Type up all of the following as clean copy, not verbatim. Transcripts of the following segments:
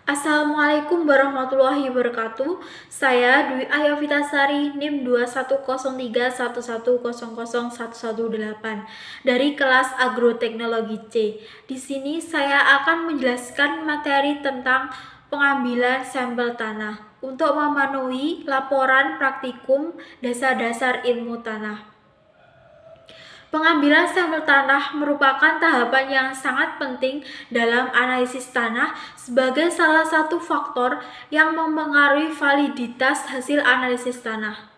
Assalamualaikum warahmatullahi wabarakatuh. Saya Dwi Ayafitasari NIM 210311001118 dari kelas Agroteknologi C. Di sini saya akan menjelaskan materi tentang pengambilan sampel tanah untuk memenuhi laporan praktikum dasar-dasar ilmu tanah. Pengambilan sampel tanah merupakan tahapan yang sangat penting dalam analisis tanah sebagai salah satu faktor yang mempengaruhi validitas hasil analisis tanah.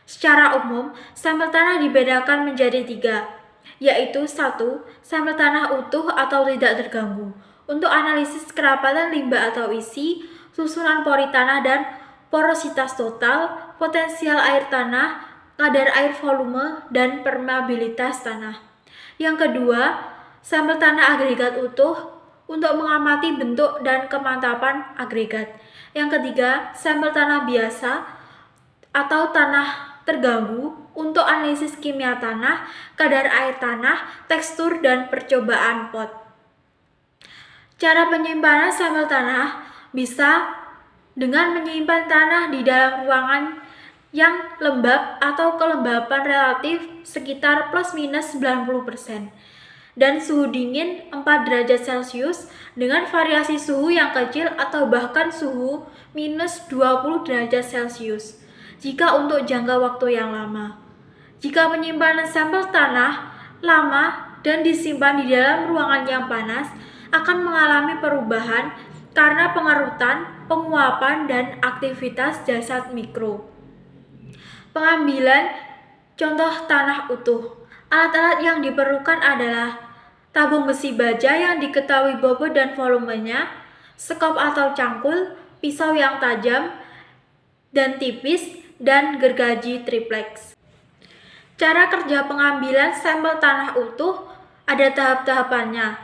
Secara umum, sampel tanah dibedakan menjadi 3, yaitu 1. Sampel tanah utuh atau tidak terganggu, untuk analisis kerapatan limbah atau isi, susunan pori tanah dan porositas total, potensial air tanah, kadar air volume, dan permeabilitas tanah. Yang kedua, sampel tanah agregat utuh untuk mengamati bentuk dan kemantapan agregat. Yang ketiga, sampel tanah biasa atau tanah terganggu untuk analisis kimia tanah, kadar air tanah, tekstur, dan percobaan pot. Cara penyimpanan sampel tanah bisa dengan menyimpan tanah di dalam ruangan yang lembab atau kelembapan relatif sekitar plus minus 90% dan suhu dingin 4 derajat Celcius dengan variasi suhu yang kecil atau bahkan suhu minus 20 derajat Celcius jika untuk jangka waktu yang lama. Jika penyimpanan sampel tanah lama dan disimpan di dalam ruangan yang panas akan mengalami perubahan karena pengerutan, penguapan, dan aktivitas jasad mikro. Pengambilan contoh tanah utuh. Alat-alat yang diperlukan adalah tabung besi baja yang diketahui bobot dan volumenya, sekop atau cangkul, pisau yang tajam dan tipis, dan gergaji triplex. Cara kerja pengambilan sampel tanah utuh ada tahap-tahapannya,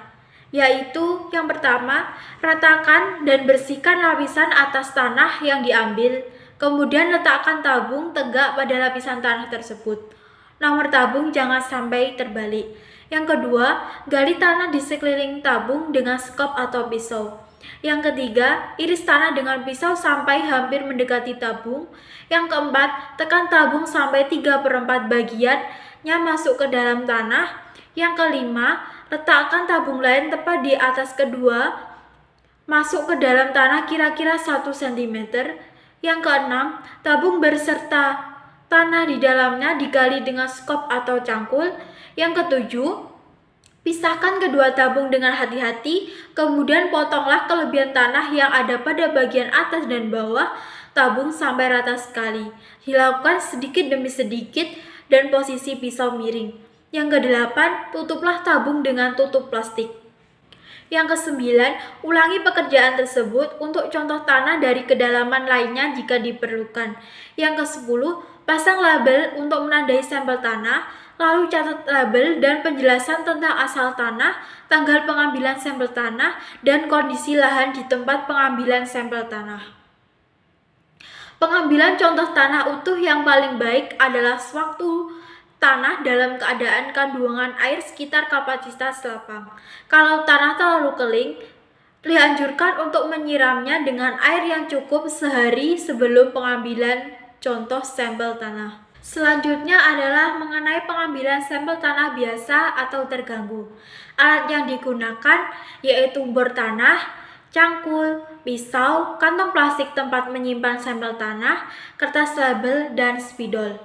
yaitu yang pertama, ratakan dan bersihkan lapisan atas tanah yang diambil. Kemudian letakkan tabung tegak pada lapisan tanah tersebut. Nomor tabung jangan sampai terbalik. Yang kedua, gali tanah di sekeliling tabung dengan skop atau pisau. Yang ketiga, iris tanah dengan pisau sampai hampir mendekati tabung. Yang keempat, tekan tabung sampai 3/4 bagiannya masuk ke dalam tanah. Yang kelima, letakkan tabung lain tepat di atas kedua, masuk ke dalam tanah kira-kira 1 cm. Yang keenam, tabung berserta tanah di dalamnya digali dengan skop atau cangkul. Yang ketujuh, pisahkan kedua tabung dengan hati-hati, kemudian potonglah kelebihan tanah yang ada pada bagian atas dan bawah tabung sampai rata sekali. Dilakukan sedikit demi sedikit dan posisi pisau miring. Yang kedelapan, tutuplah tabung dengan tutup plastik. Yang kesembilan, ulangi pekerjaan tersebut untuk contoh tanah dari kedalaman lainnya jika diperlukan. Yang kesepuluh, pasang label untuk menandai sampel tanah, lalu catat label dan penjelasan tentang asal tanah, tanggal pengambilan sampel tanah, dan kondisi lahan di tempat pengambilan sampel tanah. Pengambilan contoh tanah utuh yang paling baik adalah sewaktu tanah dalam keadaan kandungan air sekitar kapasitas lapang. Kalau tanah terlalu kering, dianjurkan untuk menyiramnya dengan air yang cukup sehari sebelum pengambilan contoh sampel tanah. Selanjutnya adalah mengenai pengambilan sampel tanah biasa atau terganggu. Alat yang digunakan yaitu bor tanah, cangkul, pisau, kantong plastik tempat menyimpan sampel tanah, kertas label, dan spidol.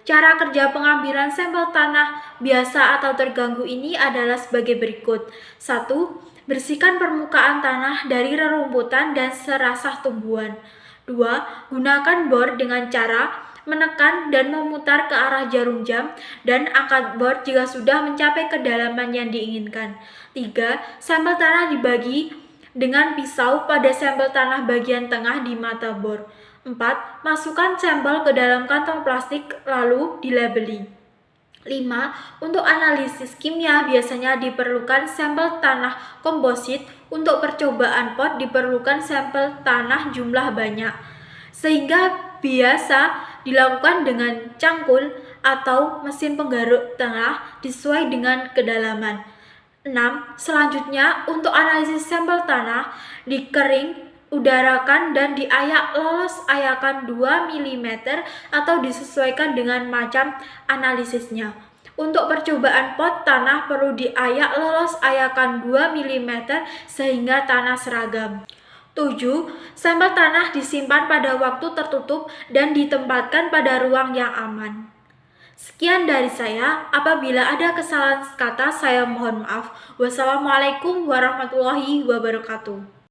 Cara kerja pengambilan sampel tanah biasa atau terganggu ini adalah sebagai berikut. 1. Bersihkan permukaan tanah dari rerumputan dan serasah tumbuhan. 2. Gunakan bor dengan cara menekan dan memutar ke arah jarum jam dan angkat bor jika sudah mencapai kedalaman yang diinginkan. 3. Sampel tanah dibagi dengan pisau pada sampel tanah bagian tengah di mata bor. 4. Masukkan sampel ke dalam kantong plastik lalu dilabeli. 5. Untuk analisis kimia biasanya diperlukan sampel tanah komposit. Untuk percobaan pot diperlukan sampel tanah jumlah banyak, sehingga biasa dilakukan dengan cangkul atau mesin penggaruk tanah sesuai dengan kedalaman. 6. Selanjutnya, untuk analisis sampel tanah dikering udarakan dan diayak lolos ayakan 2 mm atau disesuaikan dengan macam analisisnya. Untuk percobaan pot tanah perlu diayak lolos ayakan 2 mm sehingga tanah seragam. 7. Sampel tanah disimpan pada waktu tertutup dan ditempatkan pada ruang yang aman. Sekian dari saya. Apabila ada kesalahan kata, saya mohon maaf. Wassalamualaikum warahmatullahi wabarakatuh.